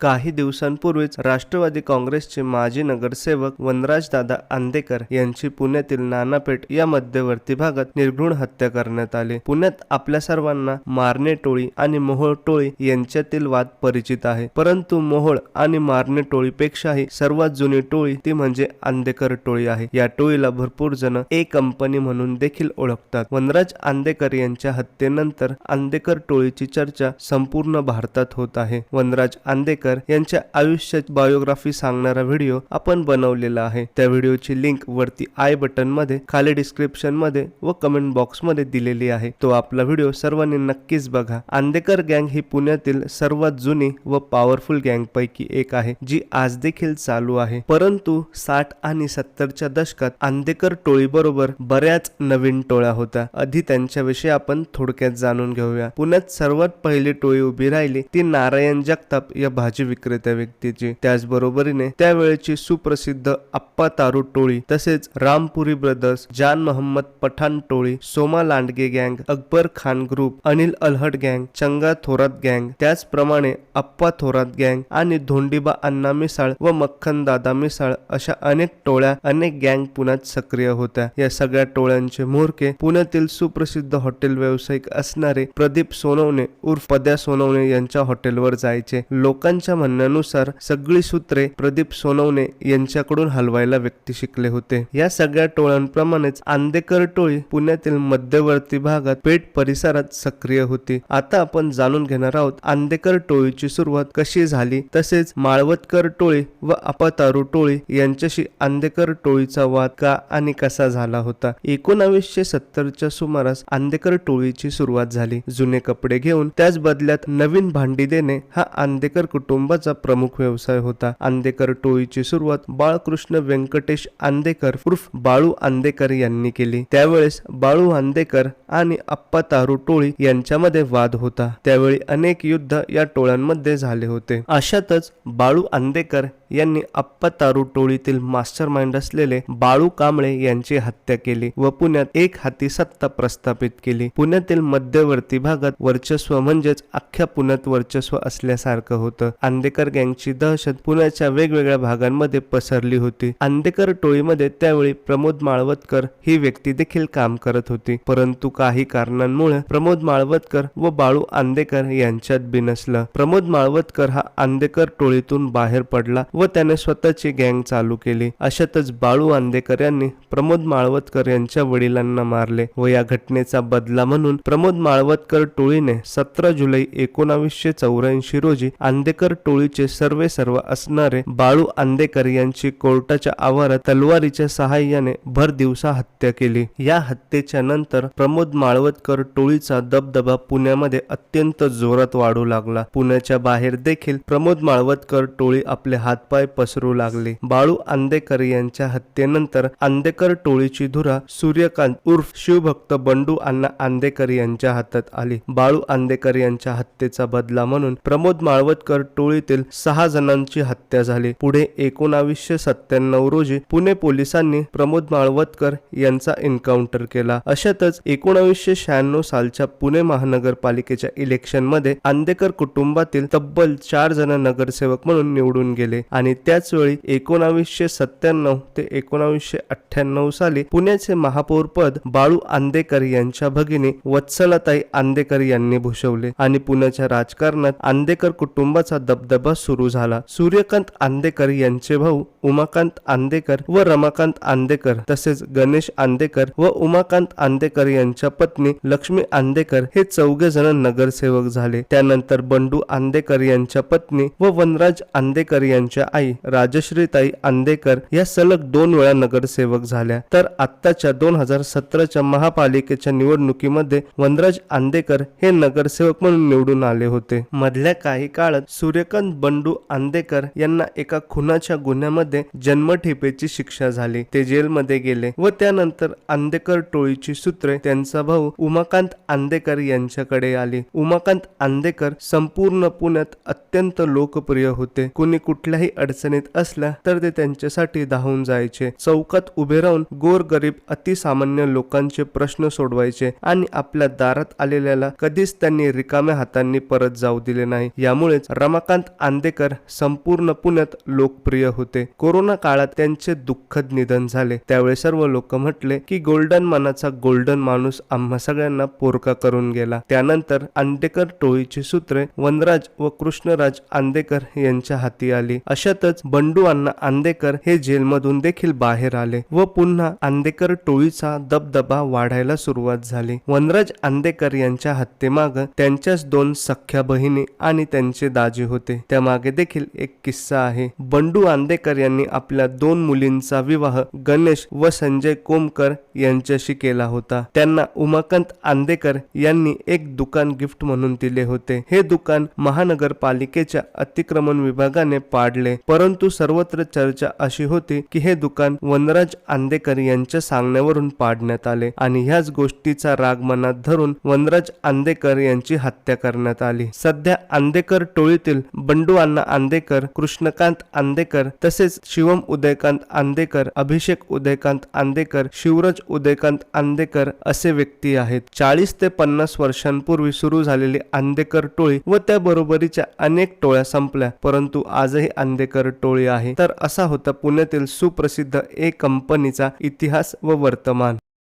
काही दिवसांपूर्वीच राष्ट्रवादी काँग्रेसचे माजी नगरसेवक वनराजदादा आंदेकर यांची पुण्यातील नानापेठ या मध्यवर्ती भागात निर्घृण हत्या करण्यात आली. पुण्यात आपल्या सर्वांना मारणे टोळी आणि मोहोळ टोळी यांच्यातील वाद परिचित आहे, परंतु मोहोळ आणि मारणे टोळीपेक्षाही सर्वात जुनी टोळी ती म्हणजे आंदेकर टोळी आहे. या टोळीला भरपूर जण ए कंपनी म्हणून देखील ओळखतात. वनराज आंदेकर यांच्या हत्येनंतर आंदेकर टोळीची चर्चा संपूर्ण भारतात होत आहे. वनराज आंदेकर यांच्या आयुष्याची बायोग्राफी सांगणारा व्हिडिओ आपण बनवलेला आहे. त्या व्हिडिओची लिंक वरती आय बटन मध्ये, खाली डिस्क्रिप्शन मध्ये व कमेंट बॉक्स मध्ये दिलेली आहे. तो आपला व्हिडिओ सर्वांनी नक्कीच बघा. आंदेकर गँग ही पुण्यातील सर्वात जुनी व पॉवरफुल गँग पैकी एक आहे, जी आज देखील चालू आहे. परंतु 60 आणि 70च्या दशकात आंदेकर टोळी बरोबर बऱ्याच नवीन टोळ्या होत्या. आधी त्यांच्याविषयी आपण थोडक्यात जाणून घेऊया. पुण्यात सर्वात पहिली टोळी उभी राहिली ती नारायण जगताप या भाजी विक्रेत्या व्यक्तीची. त्याचबरोबरीने त्यावेळेची सुप्रसिद्ध अप्पा तारू टोळी, तसेच रामपुरी ब्रदर्स, जान मोहम्मद पठाण टोळी, सोमा लांडगे गँग, अकबर खान ग्रुप, अनिल अल्हड गँग, चंगा थोरात गँग, त्याचप्रमाणे अप्पा थोरात गँग आणि धोंडीबा अण्णा मिसाळ व मक्खन दादा मिसाळ अशा अनेक टोळ्या, अनेक गँग पुण्यात सक्रिय होत्या. या सगळ्या टोळ्यांचे म्होरके पुण्यातील सुप्रसिद्ध हॉटेल व्यावसायिक असणारे प्रदीप सोनवणे उर्फ पद्या सोनवणे यांच्या हॉटेलवर जायचे. लोकांच्या म्हणण्यानुसार सगळी सूत्रे प्रदीप सोनवणे यांच्याकडून हलवायला व्यक्ती शिकले होते. या सगळ्या टोळ्यांप्रमाणेच आंदेकर टोळी पुण्यातील मध्यवर्ती भागात पेठ परिसरात सक्रिय होती. आता आपण जाणून घेणार आहोत आंदेकर टोळीची सुरुवात कशी झाली, तसेच माळवतकर टोळी व अपतारू टोळी यांच्याशी आंदेकर टोळीचा वाद का आणि कसा झाला होता. 1970च्या सुमारास आंदेकर टोळीची सुरुवात झाली. जुने कपडे घेऊन त्याच बदल्यात नवीन भांडी देणे हा आंदेकर कुटुंबाचा प्रमुख व्यवसाय होता. आंदेकर टोळीची सुरुवात बाळकृष्ण व्यंकटेश आंदेकर उर्फ बाळू आंदेकर यांनी केली. त्यावेळेस बाळू आंदेकर आणि अप्पा तारू टोळी यांच्यामध्ये वाद होता. त्यावेळी अनेक युद्ध या टोळ्यांमध्ये झाले होते. अशातच बाळू आंदेकर यांनी अप्पा तारू टोळीतील मास्टरमाइंड असलेले बाळू कांबळे यांची हत्या केली व पुण्यात एक हाती सत्ता प्रस्थापित केली. पुण्यातील मध्यवर्ती भागात वर्चस्व म्हणजेच अख्ख्या पुण्यात वर्चस्व असल्यासारखं होतं. आंदेकर गँगची दहशत पुण्याच्या वेगवेगळ्या भागांमध्ये पसरली होती. आंदेकर टोळीमध्ये त्यावेळी प्रमोद माळवतकर ही व्यक्ती देखील काम करत होती, परंतु काही कारणांमुळे प्रमोद माळवतकर व बाळू आंदेकर यांच्यात बिनसलं. प्रमोद माळवतकर हा आंदेकर टोळीतून बाहेर पडला व त्याने स्वतःची गँग चालू केली. अशातच बाळू आंदेकर यांनी प्रमोद माळवतकर यांच्या वडिलांना मारले व या घटनेचा बदला म्हणून प्रमोद माळवतकर टोळीने 17 जुलै 1984 रोजी आंदेकर टोळीचे सर्व असणारे बाळू आंदेकर यांची कोर्टाच्या आवारात तलवारीच्या सहाय्याने भर दिवसा हत्या केली. या हत्येच्या नंतर प्रमोद माळवतकर टोळीचा दबदबा पुण्यामध्ये अत्यंत जोरात वाढू लागला. पुण्याच्या बाहेर देखील प्रमोद माळवतकर टोळी आपले हातपाय पसरू लागले. बाळू आंदेकर यांच्या हत्येनंतर आंदेकर टोळीची धुरा सूर्यकांत उर्फ शिवभक्त बंडू अण्णा आंदेकर यांच्या हातात आली. बाळू आंदेकर यांच्या हत्येचा बदला म्हणून प्रमोद माळवतकर टोळीतील 6 जणांची हत्या झाली. पुढे 1997 रोजी पुणे पोलिसांनी प्रमोद माळवतकर यांचा एन्काउंटर केला. अशातच 1996 सालच्या पुणे महानगरपालिकेच्या इलेक्शन मध्ये आंदेकर कुटुंबातील तब्बल 4 जण नगरसेवक म्हणून निवडून गेले आणि त्याच वेळी 1997 ते 1998 साली पुण्याचे महापौर पद बाळू आंदेकर यांच्या भगिनी वत्सलाताई आंदेकर यांनी भूषवले आणि पुण्याच्या राजकारणात आंदेकर कुटुंबाचा दबदबा सुरू झाला. सूर्यकांत आंदेकर यांचे भाऊ उमाकांत आंदेकर व रमाकांत आंदेकर, तसेच गणेश आंदेकर व उमाकांत आंदेकर यांच्या पत्नी लक्ष्मी आंदेकर हे 4 जण नगरसेवक झाले. त्यानंतर बंडू आंदेकर यांच्या पत्नी व वनराज आंदेकर यांच्या आई राजश्रीताई आंदेकर या सलग 2 वेळा नगरसेवक झाल्या. तर आत्ताच्या 2017च्या महापालिकेच्या निवडणुकीमध्ये वनराज आंदेकर हे नगरसेवक म्हणून निवडून आले होते. मधल्या काही काळात सूर्यकांत बंडू आंदेकर यांना एका खुनाच्या गुन्ह्यामध्ये जन्मठेपेची शिक्षा झाली. ते जेलमध्ये गेले व त्यानंतर आंदेकर टोळीची सूत्रे त्यांचा भाऊ उमाकांत आंदेकर यांच्याकडे आली. उमाकांत आंदेकर संपूर्ण पुण्यात अत्यंत लोकप्रिय होते. कुणी कुठल्याही अडचणीत असल्या तर ते त्यांच्यासाठी धावून जायचे. चौकात उभे राहून गोरगरीब अतिसामान्य लोकांचे प्रश्न सोडवायचे आणि आपल्या दारात आलेल्याला कधीच त्यांनी रिकाम्या हातांनी परत जाऊ दिले नाही. यामुळेच रमाकांत आंदेकर संपूर्ण पुण्यात लोकप्रिय होते. कोरोना काळात त्यांचे दुःखद निधन झाले. त्यावेळी सर्व लोक म्हटले की गोल्डन मनाचा गोल्डन माणूस आम्हा सगळ्यांना पोरका करून गेला. त्यानंतर आंदेकर टोळीची सूत्रे वनराज व कृष्णराज आंदेकर यांच्या हाती आली. अशातच बंडू अण्णा आंदेकर हे जेलमधून देखील बाहेर आले व पुन्हा आंदेकर टोळीचा दबदबा वाढायला सुरुवात झाली. वनराज आंदेकर यांच्या हत्येमाग त्यांच्याच 2 सख्या बहिणी आणि त्यांचे दाजी होते. त्यामागे देखील एक किस्सा आहे. बंडू आंदेकर यांनी आपल्या 2 मुलींचा विवाह गणेश व संजय कोमकर यांच्याशी केला होता. त्यांना उमाकांत आंदेकर यांनी एक दुकान गिफ्ट म्हणून दिले होते. हे दुकान महानगरपालिकेच्या अतिक्रमण विभागाने पाडले, परंतु सर्वत्र चर्चा अशी होती की हे दुकान वनराज आंदेकर यांच्या सांगण्यावरून पाडण्यात आले आणि ह्याच गोष्टीचा राग मनात धरून वनराज आंदेकर यांची हत्या करण्यात आली. सध्या आंदेकर टोळीतील बंडू अण्णा आंदेकर, कृष्णकांत आंदेकर तसेच शिवम उदयकांत आंदेकर, अभिषेक उदयकांत आंदेकर, शिवराज उदयकांत आंदेकर असे व्यक्ती आहेत. 40 ते 50 वर्षांपूर्वी सुरू झालेली आंदेकर टोळी व त्या बरोबरीच्या अनेक टोळ्या संपल्या, परंतु आजही आंदेकर टोळी आहे. तर असा होता पुण्यातील सुप्रसिद्ध ए कंपनीचा इतिहास व वर्तमान.